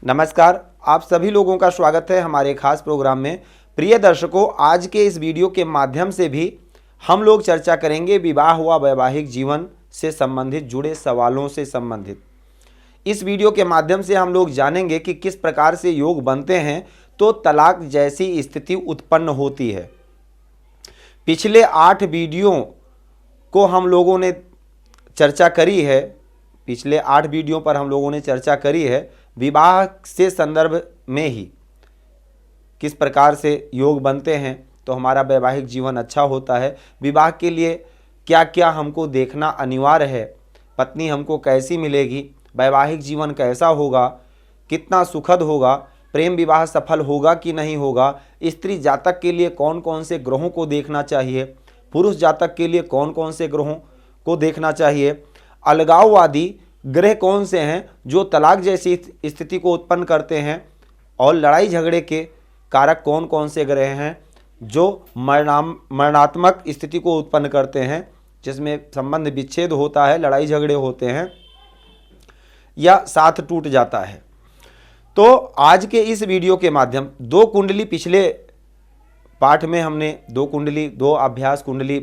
नमस्कार, आप सभी लोगों का स्वागत है हमारे खास प्रोग्राम में। प्रिय दर्शकों, आज के इस वीडियो के माध्यम से भी हम लोग चर्चा करेंगे विवाह व वैवाहिक जीवन से संबंधित जुड़े सवालों से संबंधित। इस वीडियो के माध्यम से हम लोग जानेंगे कि किस प्रकार से योग बनते हैं तो तलाक जैसी स्थिति उत्पन्न होती है। पिछले 8 वीडियो को हम लोगों ने चर्चा करी है, पिछले 8 वीडियो पर हम लोगों ने चर्चा करी है विवाह से संदर्भ में ही किस प्रकार से योग बनते हैं तो हमारा वैवाहिक जीवन अच्छा होता है। विवाह के लिए क्या क्या हमको देखना अनिवार्य है, पत्नी हमको कैसी मिलेगी, वैवाहिक जीवन कैसा होगा, कितना सुखद होगा, प्रेम विवाह सफल होगा कि नहीं होगा, स्त्री जातक के लिए कौन कौन से ग्रहों को देखना चाहिए, पुरुष जातक के लिए कौन कौन से ग्रहों को देखना चाहिए, अलगाववादी ग्रह कौन से हैं जो तलाक जैसी स्थिति को उत्पन्न करते हैं, और लड़ाई झगड़े के कारक कौन कौन से ग्रह हैं जो मरणात्मक स्थिति को उत्पन्न करते हैं, जिसमें संबंध विच्छेद होता है, लड़ाई झगड़े होते हैं या साथ टूट जाता है। तो आज के इस वीडियो के माध्यम 2 कुंडली, पिछले पाठ में हमने 2 कुंडली, 2 अभ्यास कुंडली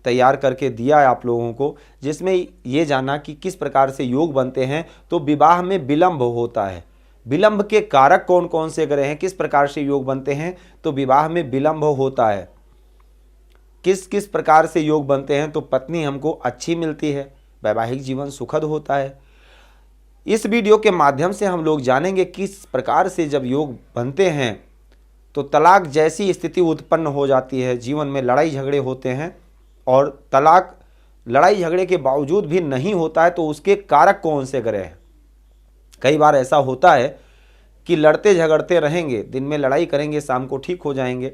तैयार करके दिया है आप लोगों को, जिसमें ये जाना कि किस प्रकार से योग बनते हैं तो विवाह में विलंब होता है, विलंब के कारक कौन कौन से ग्रह हैं, किस प्रकार से योग बनते हैं तो विवाह में विलंब होता है, किस किस प्रकार से योग बनते हैं तो पत्नी हमको अच्छी मिलती है, वैवाहिक जीवन सुखद होता है। इस वीडियो के माध्यम से हम लोग जानेंगे किस प्रकार से जब योग बनते हैं तो तलाक जैसी स्थिति उत्पन्न हो जाती है, जीवन में लड़ाई झगड़े होते हैं, और तलाक लड़ाई झगड़े के बावजूद भी नहीं होता है तो उसके कारक कौन से ग्रह हैं। कई बार ऐसा होता है कि लड़ते झगड़ते रहेंगे, दिन में लड़ाई करेंगे, शाम को ठीक हो जाएंगे,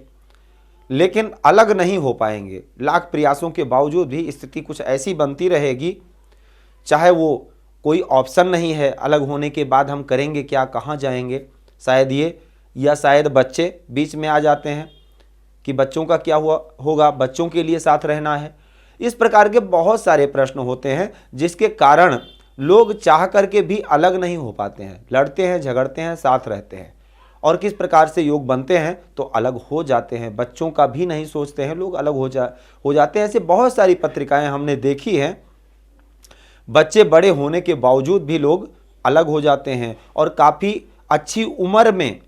लेकिन अलग नहीं हो पाएंगे। लाख प्रयासों के बावजूद भी स्थिति कुछ ऐसी बनती रहेगी, चाहे वो कोई ऑप्शन नहीं है, अलग होने के बाद हम करेंगे क्या, कहाँ जाएंगे, शायद ये या शायद बच्चे बीच में आ जाते हैं कि बच्चों का क्या होगा, बच्चों के लिए साथ रहना है। इस प्रकार के बहुत सारे प्रश्न होते हैं जिसके कारण लोग चाह करके भी अलग नहीं हो पाते हैं, लड़ते हैं, झगड़ते हैं, साथ रहते हैं, और किस प्रकार से योग बनते हैं तो अलग हो जाते हैं। बच्चों का भी नहीं सोचते हैं, लोग अलग हो जाते हैं। ऐसे बहुत सारी पत्रिकाएं हमने देखी हैं, बच्चे बड़े होने के बावजूद भी लोग अलग हो जाते हैं, और काफ़ी अच्छी उम्र में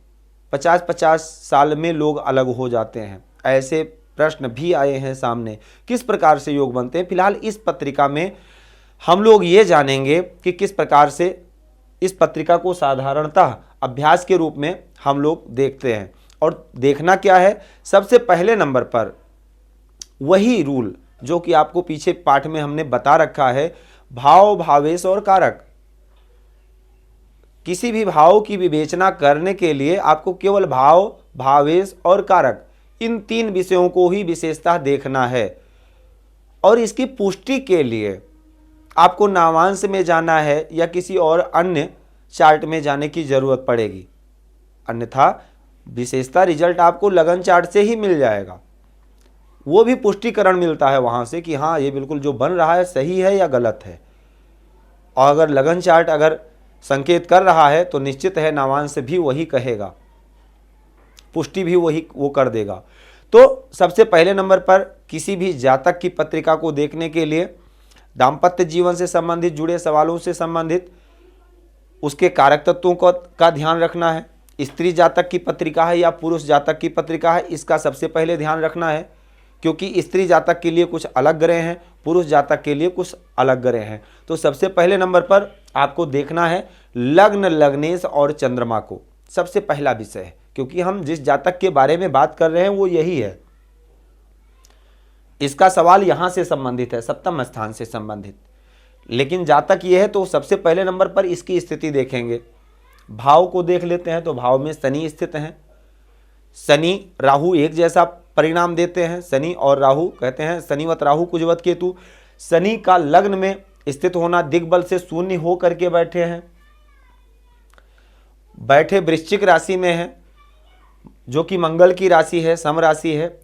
50-50 साल में लोग अलग हो जाते हैं। ऐसे प्रश्न भी आए हैं सामने, किस प्रकार से योग बनते हैं। फिलहाल इस पत्रिका में हम लोग ये जानेंगे कि किस प्रकार से इस पत्रिका को साधारणतः अभ्यास के रूप में हम लोग देखते हैं। और देखना क्या है, सबसे पहले नंबर पर वही रूल जो कि आपको पीछे पाठ में हमने बता रखा है, भाव, भावेश और कारक। किसी भी भाव की विवेचना करने के लिए आपको केवल भाव, भावेश और कारक, इन 3 विषयों को ही विशेषतः देखना है। और इसकी पुष्टि के लिए आपको नामांश में जाना है या किसी और अन्य चार्ट में जाने की जरूरत पड़ेगी, अन्यथा विशेषता रिजल्ट आपको लगन चार्ट से ही मिल जाएगा। वो भी पुष्टिकरण मिलता है वहां से कि हाँ, ये बिल्कुल जो बन रहा है सही है या गलत है। और अगर लगन चार्ट अगर संकेत कर रहा है तो निश्चित है नामांश भी वही कहेगा, पुष्टि भी वही वो कर देगा। तो सबसे पहले नंबर पर किसी भी जातक की पत्रिका को देखने के लिए दाम्पत्य जीवन से संबंधित जुड़े सवालों से संबंधित उसके कारक तत्वों का ध्यान रखना है। स्त्री जातक की पत्रिका है या पुरुष जातक की पत्रिका है, इसका सबसे पहले ध्यान रखना है, क्योंकि स्त्री जातक के लिए कुछ अलग ग्रह हैं, पुरुष जातक के लिए कुछ अलग ग्रह हैं। तो सबसे पहले नंबर पर आपको देखना है लग्न, लग्नेश और चंद्रमा को, सबसे पहला विषय है, क्योंकि हम जिस जातक के बारे में बात कर रहे हैं वो यही है। इसका सवाल यहां से संबंधित है, सप्तम स्थान से संबंधित, लेकिन जातक ये है तो सबसे पहले नंबर पर इसकी स्थिति देखेंगे। भाव को देख लेते हैं तो भाव में शनि स्थित हैं। शनि राहु एक जैसा परिणाम देते हैं, शनि और राहु कहते हैं शनिवत राहु कुजवत केतु। शनि का लग्न में स्थित होना, दिग्बल से शून्य हो करके बैठे हैं, बैठे वृश्चिक राशि में है जो कि मंगल की राशि है, सम राशि है,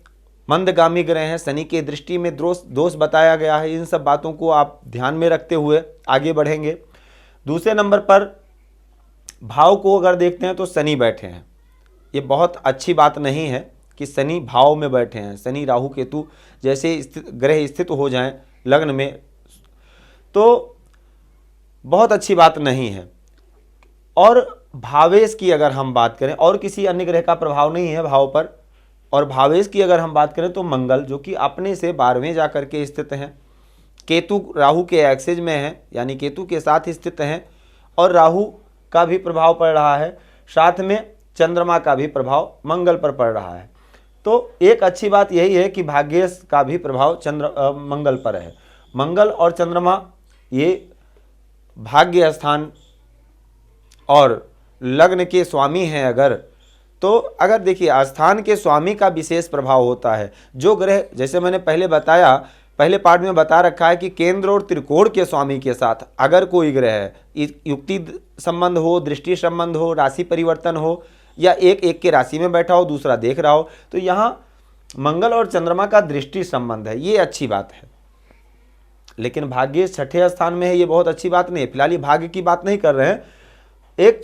मंदगामी ग्रह हैं, शनि की दृष्टि में दोष बताया गया है। इन सब बातों को आप ध्यान में रखते हुए आगे बढ़ेंगे। दूसरे नंबर पर भाव को अगर देखते हैं तो शनि बैठे हैं। ये बहुत अच्छी बात नहीं है कि शनि भाव में बैठे हैं। शनि राहु केतु जैसे ग्रह स्थित हो जाएं लग्न में तो बहुत अच्छी बात नहीं है। और भावेश की अगर हम बात करें, और किसी अन्य ग्रह का प्रभाव नहीं है भाव पर, और भावेश की अगर हम बात करें तो मंगल जो कि अपने से 12वें जाकर के स्थित हैं, केतु राहु के एक्सेज में है यानी केतु के साथ स्थित हैं, और राहु का भी प्रभाव पड़ रहा है, साथ में चंद्रमा का भी प्रभाव मंगल पर पड़ रहा है। तो एक अच्छी बात यही है कि भाग्येश का भी प्रभाव मंगल पर है। मंगल और चंद्रमा ये भाग्य स्थान और लग्न के स्वामी हैं अगर, तो अगर देखिए स्थान के स्वामी का विशेष प्रभाव होता है। जो ग्रह, जैसे मैंने पहले बताया, पहले पार्ट में बता रखा है कि केंद्र और त्रिकोण के स्वामी के साथ अगर कोई ग्रह है, युक्ति संबंध हो, दृष्टि संबंध हो, राशि परिवर्तन हो, या एक के राशि में बैठा हो दूसरा देख रहा हो, तो यहाँ मंगल और चंद्रमा का दृष्टि संबंध है, ये अच्छी बात है। लेकिन भाग्य 6ठे स्थान में है, ये बहुत अच्छी बात नहीं है। फिलहाल ये भाग्य की बात नहीं कर रहे हैं। एक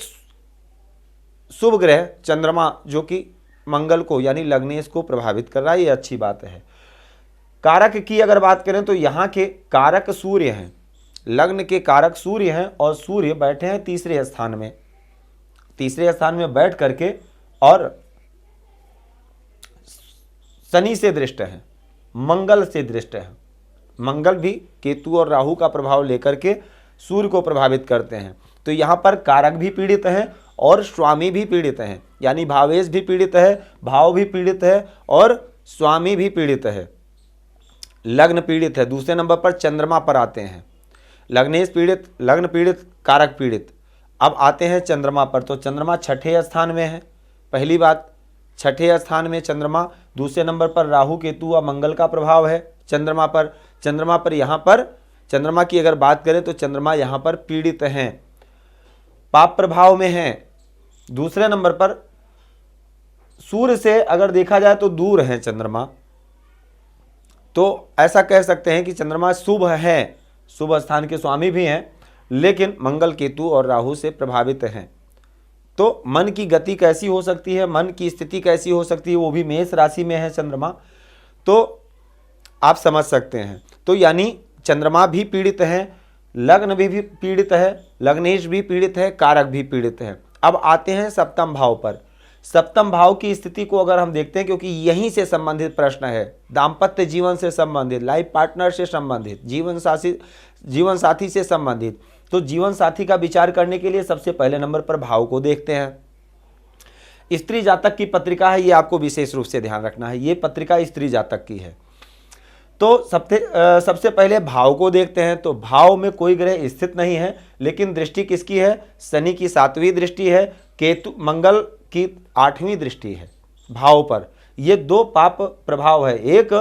शुभ ग्रह चंद्रमा जो कि मंगल को यानी लग्नेश को प्रभावित कर रहा है, ये अच्छी बात है। कारक की अगर बात करें तो यहाँ के कारक सूर्य हैं, लग्न के कारक सूर्य हैं, और सूर्य बैठे हैं तीसरे स्थान में। तीसरे स्थान में बैठ करके और शनि से दृष्ट है, मंगल से दृष्ट है। मंगल भी केतु और राहु का प्रभाव लेकर के सूर्य को प्रभावित करते हैं। तो यहाँ पर कारक भी पीड़ित हैं और स्वामी भी पीड़ित हैं, यानी भावेश भी पीड़ित है, भाव भी पीड़ित है और स्वामी भी पीड़ित है, लग्न पीड़ित है। दूसरे नंबर पर चंद्रमा पर आते हैं, लग्नेश पीड़ित, लग्न पीड़ित, कारक पीड़ित। अब आते हैं चंद्रमा पर, तो चंद्रमा 6ठे स्थान में है। पहली बात, 6ठे स्थान में चंद्रमा। दूसरे नंबर पर राहु केतु और मंगल का प्रभाव है चंद्रमा पर। चंद्रमा पर यहाँ पर चंद्रमा की अगर बात करें तो चंद्रमा यहाँ पर पीड़ित हैं, पाप प्रभाव में हैं। दूसरे नंबर पर सूर्य से अगर देखा जाए तो दूर है चंद्रमा, तो ऐसा कह सकते हैं कि चंद्रमा शुभ है, शुभ स्थान के स्वामी भी हैं, लेकिन मंगल केतु और राहु से प्रभावित हैं। तो मन की गति कैसी हो सकती है, मन की स्थिति कैसी हो सकती है, वो भी मेष राशि में है चंद्रमा, तो आप समझ सकते हैं। तो यानी चंद्रमा भी पीड़ित है, लग्न भी पीड़ित है, लग्नेश भी पीड़ित है, कारक भी पीड़ित है। अब आते हैं सप्तम भाव पर। सप्तम भाव की स्थिति को अगर हम देखते हैं, क्योंकि यहीं से संबंधित प्रश्न है, दाम्पत्य जीवन से संबंधित, लाइफ पार्टनर से संबंधित, जीवन साथी से संबंधित, तो जीवन साथी का विचार करने के लिए सबसे पहले नंबर पर भाव को देखते हैं। स्त्री जातक की पत्रिका है, ये आपको विशेष रूप से ध्यान रखना है, ये पत्रिका स्त्री जातक की है। तो सबसे पहले भाव को देखते हैं, तो भाव में कोई ग्रह स्थित नहीं है, लेकिन दृष्टि किसकी है, शनि की 7वीं दृष्टि है, केतु मंगल की 8वीं दृष्टि है भाव पर। ये दो पाप प्रभाव है। एक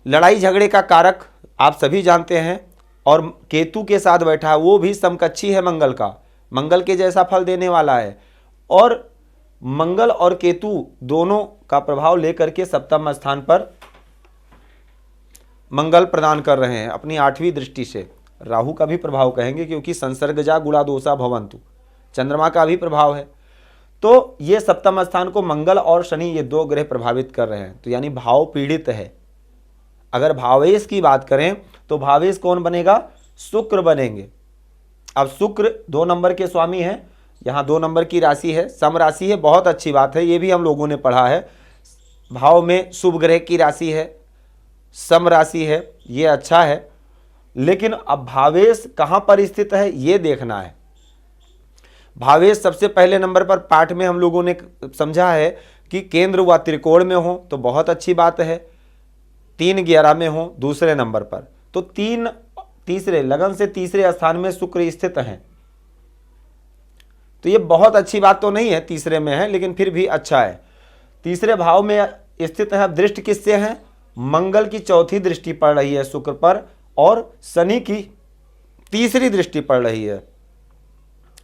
लड़ाई झगड़े का कारक आप सभी जानते हैं, और केतु के साथ बैठा है, वो भी समकक्षी है मंगल का, मंगल के जैसा फल देने वाला है, और मंगल और केतु दोनों का प्रभाव लेकर के सप्तम स्थान पर मंगल प्रदान कर रहे हैं अपनी 8वीं दृष्टि से। राहु का भी प्रभाव कहेंगे, क्योंकि संसर्गजा गुणा दोषा भवंतु, चंद्रमा का भी प्रभाव है। तो ये सप्तम स्थान को मंगल और शनि ये दो ग्रह प्रभावित कर रहे हैं, तो यानी भाव पीड़ित है। अगर भावेश की बात करें तो भावेश कौन बनेगा, शुक्र बनेंगे। अब शुक्र 2 नंबर के स्वामी हैं, यहाँ 2 नंबर की राशि है, सम राशि है, बहुत अच्छी बात है, ये भी हम लोगों ने पढ़ा है। भाव में शुभ ग्रह की राशि है, सम राशि है, ये अच्छा है। लेकिन अब भावेश कहाँ पर स्थित है ये देखना है। भावेश सबसे पहले नंबर पर पाठ में हम लोगों ने समझा है कि केंद्र व त्रिकोण में हो तो बहुत अच्छी बात है, 3-11 में हो दूसरे नंबर पर, तो तीसरे लगन से तीसरे स्थान में शुक्र स्थित हैं। तो ये बहुत अच्छी बात तो नहीं है, तीसरे में है लेकिन फिर भी अच्छा है। तीसरे भाव में स्थित है। दृष्टि किससे है, मंगल की 4थी दृष्टि पड़ रही है शुक्र पर, और शनि की 3री दृष्टि पड़ रही है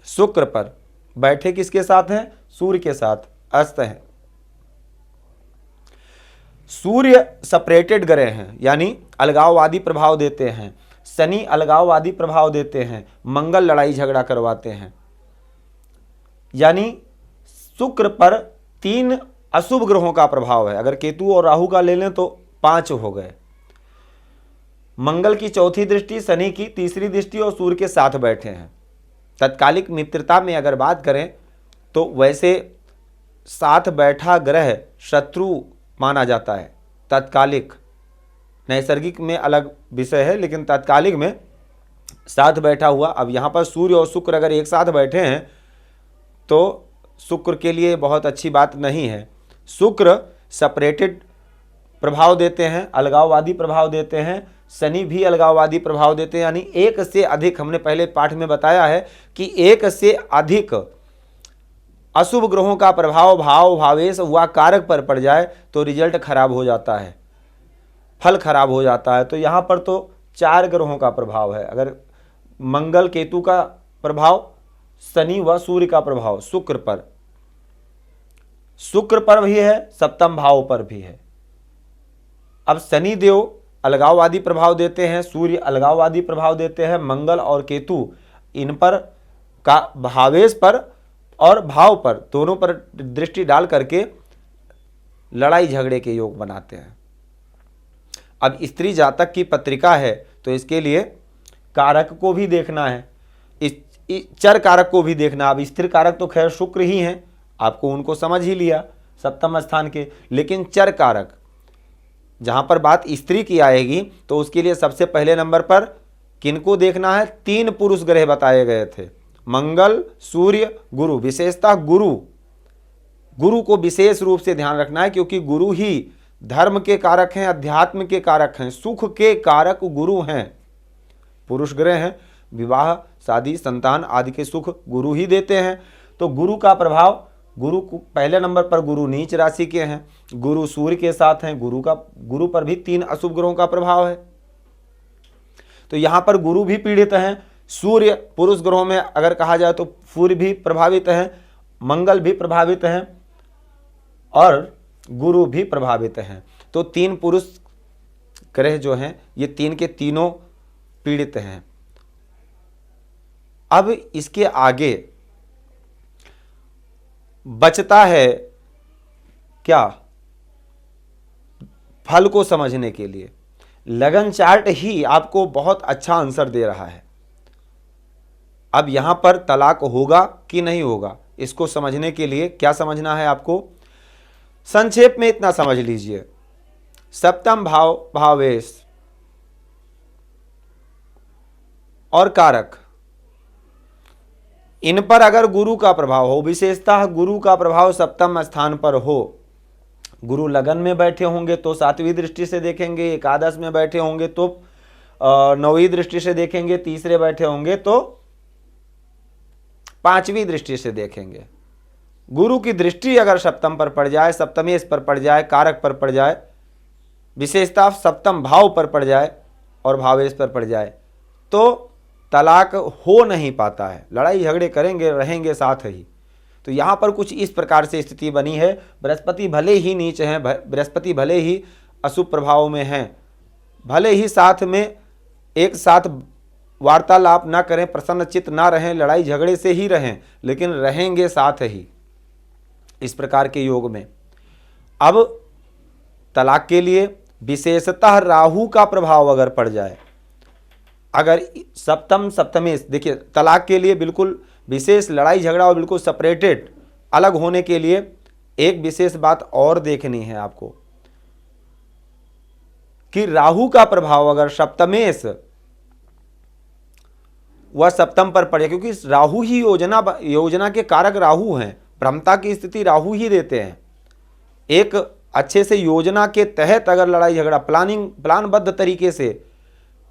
शुक्र पर। बैठे किसके साथ हैं, सूर्य के साथ, अस्त हैं। सूर्य सेपरेटेड ग्रह हैं, यानी अलगाववादी प्रभाव देते हैं, शनि अलगाववादी प्रभाव देते हैं, मंगल लड़ाई झगड़ा करवाते हैं। यानी शुक्र पर 3 अशुभ ग्रहों का प्रभाव है। अगर केतु और राहु का ले लें तो 5 हो गए। मंगल की चौथी दृष्टि, शनि की तीसरी दृष्टि और सूर्य के साथ बैठे हैं। तत्कालिक मित्रता में अगर बात करें तो वैसे साथ बैठा ग्रह शत्रु माना जाता है। तत्कालिक, नैसर्गिक में अलग विषय है, लेकिन तत्कालिक में साथ बैठा हुआ। अब यहाँ पर सूर्य और शुक्र अगर एक साथ बैठे हैं तो शुक्र के लिए बहुत अच्छी बात नहीं है। शुक्र सेपरेटेड प्रभाव देते हैं, अलगाववादी प्रभाव देते हैं। शनि भी अलगाववादी प्रभाव देते हैं, यानी एक से अधिक, हमने पहले पाठ में बताया है कि एक से अधिक अशुभ ग्रहों का प्रभाव भाव भावेश व कारक पर पड़ जाए तो रिजल्ट खराब हो जाता है, फल खराब हो जाता है। तो यहाँ पर तो 4 ग्रहों का प्रभाव है। अगर मंगल केतु का प्रभाव, शनि व सूर्य का प्रभाव शुक्र पर भी है, सप्तम भाव पर भी है। अब शनि देव अलगाववादी प्रभाव देते हैं, सूर्य अलगाववादी प्रभाव देते हैं, मंगल और केतु इन पर का भावेश पर और भाव पर दोनों पर दृष्टि डाल करके लड़ाई झगड़े के योग बनाते हैं। अब स्त्री जातक की पत्रिका है तो इसके लिए कारक को भी देखना है, इस चर कारक को भी देखना। अब स्थिर कारक तो खैर शुक्र ही हैं, आपको उनको समझ ही लिया सप्तम स्थान के, लेकिन चर कारक जहां पर बात स्त्री की आएगी तो उसके लिए सबसे पहले नंबर पर किनको देखना है? 3 पुरुष ग्रह बताए गए थे, मंगल, सूर्य, गुरु। विशेषतः गुरु को विशेष रूप से ध्यान रखना है, क्योंकि गुरु ही धर्म के कारक हैं, अध्यात्म के कारक हैं, सुख के कारक गुरु हैं। पुरुष ग्रह हैं, विवाह, शादी, संतान आदि के सुख गुरु ही देते हैं। तो गुरु का प्रभाव, गुरु को पहले नंबर पर गुरु नीच राशि के हैं, गुरु सूर्य के साथ हैं, गुरु पर भी 3 अशुभ ग्रहों का प्रभाव है। तो यहां पर गुरु भी पीड़ित हैं। सूर्य पुरुष ग्रहों में अगर कहा जाए तो सूर्य भी प्रभावित हैं, मंगल भी प्रभावित हैं और गुरु भी प्रभावित हैं। तो 3 पुरुष ग्रह जो हैं ये 3 के तीनों पीड़ित हैं। अब इसके आगे बचता है क्या? फल को समझने के लिए लगन चार्ट ही आपको बहुत अच्छा आंसर दे रहा है। अब यहां पर तलाक होगा कि नहीं होगा, इसको समझने के लिए क्या समझना है आपको? संक्षेप में इतना समझ लीजिए, सप्तम भाव, भावेश और कारक, इन पर अगर गुरु का प्रभाव हो, विशेषतः गुरु का प्रभाव सप्तम स्थान पर हो, गुरु लगन में बैठे होंगे तो 7वीं दृष्टि से देखेंगे, एकादश में बैठे होंगे तो 9वीं दृष्टि से देखेंगे, तीसरे बैठे होंगे तो 5वीं दृष्टि से देखेंगे। गुरु की दृष्टि अगर सप्तम पर पड़ जाए, सप्तमेश पर पड़ जाए, कारक पर पड़ जाए, विशेषतः सप्तम भाव पर पड़ जाए और भावेश पर पड़ जाए तो तलाक हो नहीं पाता है। लड़ाई झगड़े करेंगे, रहेंगे साथ ही। तो यहाँ पर कुछ इस प्रकार से स्थिति बनी है। बृहस्पति भले ही नीच हैं, बृहस्पति भले ही अशुभ प्रभाव में हैं, भले ही साथ में एक साथ वार्तालाप ना करें, प्रसन्न चित्त ना रहें, लड़ाई झगड़े से ही रहें, लेकिन रहेंगे साथ ही, इस प्रकार के योग में। अब तलाक के लिए विशेषतः राहु का प्रभाव अगर पड़ जाए, अगर सप्तमेश, देखिए तलाक के लिए बिल्कुल विशेष लड़ाई झगड़ा और बिल्कुल सेपरेटेड अलग होने के लिए एक विशेष बात और देखनी है आपको कि राहु का प्रभाव अगर सप्तमेश वह सप्तम पर पड़े, क्योंकि राहु ही योजना के कारक राहु हैं, भ्रमता की स्थिति राहु ही देते हैं। एक अच्छे से योजना के तहत अगर लड़ाई झगड़ा प्लानबद्ध तरीके से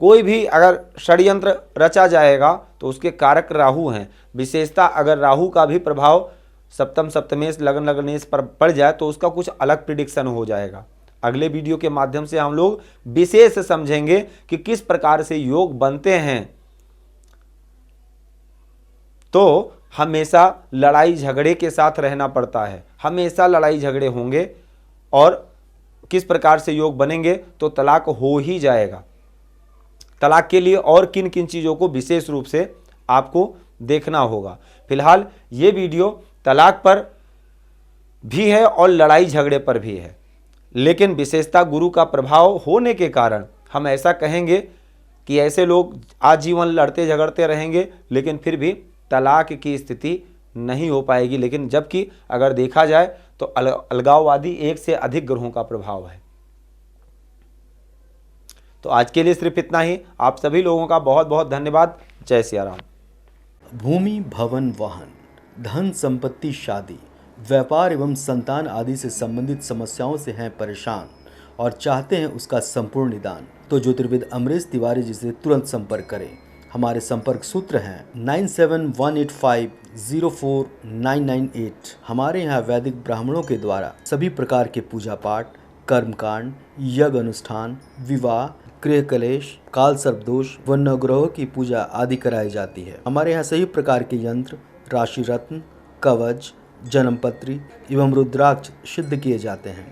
कोई भी अगर षड्यंत्र रचा जाएगा तो उसके कारक राहु हैं। विशेषता अगर राहु का भी प्रभाव सप्तमेश लगनेश पर पड़ जाए तो उसका कुछ अलग प्रिडिक्शन हो जाएगा। अगले वीडियो के माध्यम से हम लोग विशेष समझेंगे कि किस प्रकार से योग बनते हैं। तो हमेशा लड़ाई झगड़े के साथ रहना पड़ता है, हमेशा लड़ाई झगड़े होंगे और किस प्रकार से योग बनेंगे तो तलाक हो ही जाएगा। तलाक के लिए और किन किन चीज़ों को विशेष रूप से आपको देखना होगा। फिलहाल ये वीडियो तलाक पर भी है और लड़ाई झगड़े पर भी है। लेकिन विशेषता गुरु का प्रभाव होने के कारण हम ऐसा कहेंगे कि ऐसे लोग आजीवन लड़ते झगड़ते रहेंगे, लेकिन फिर भी तलाक की स्थिति नहीं हो पाएगी। लेकिन जबकि अगर देखा जाए तो अलगाववादी एक से अधिक ग्रहों का प्रभाव है। तो आज के लिए सिर्फ इतना ही। आप सभी लोगों का बहुत बहुत धन्यवाद। जय सिया राम। भूमि, भवन, वाहन, धन संपत्ति, शादी, व्यापार एवं संतान आदि से संबंधित समस्याओं से हैं परेशान और चाहते हैं उसका संपूर्ण निदान, तो ज्योतिर्विद अमरीश तिवारी जी से तुरंत संपर्क करें। हमारे संपर्क सूत्र हैं 9718504998। हमारे यहाँ वैदिक ब्राह्मणों के द्वारा सभी प्रकार के पूजा पाठ, कर्मकांड, यज्ञ अनुष्ठान, विवाह, गृह कलेश, काल सर्पदोष व नवग्रहों की पूजा आदि कराई जाती है। हमारे यहाँ सभी प्रकार के यंत्र, राशि रत्न, कवच, जन्मपत्री एवं रुद्राक्ष सिद्ध किए जाते हैं।